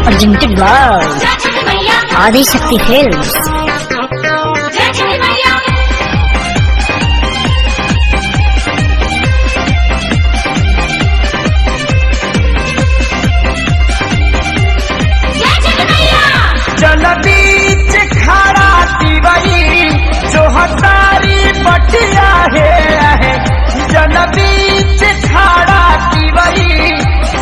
presented by Adi Shakti Films. जल बीच खड़ा तिवरी जो हतारी पटिया है, जल बीच खड़ा तिवरी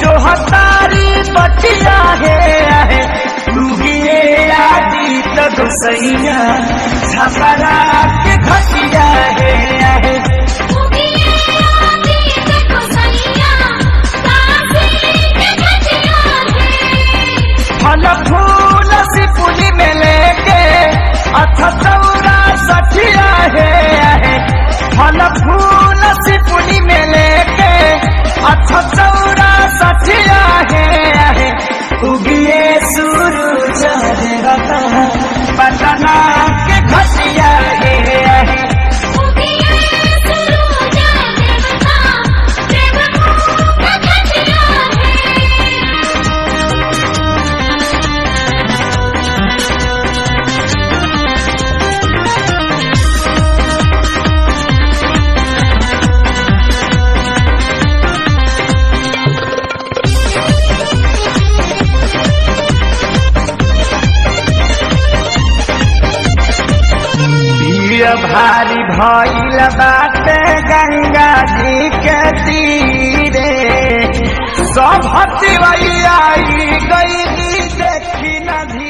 जो हतारी पटिया है, डूबिए आदि तक सैया छपरा के घटिया है। फल फूल सिपुली में लेके अथ चौरा सठिया है, फल फूल सिपुली में लेके अथ चौरा सठिया है, उगिए सूरज देवता पटना के घटिया है। भारी भइल बाटे गंगा जी के तीरे, सब हथिवैया गई देखी नदी।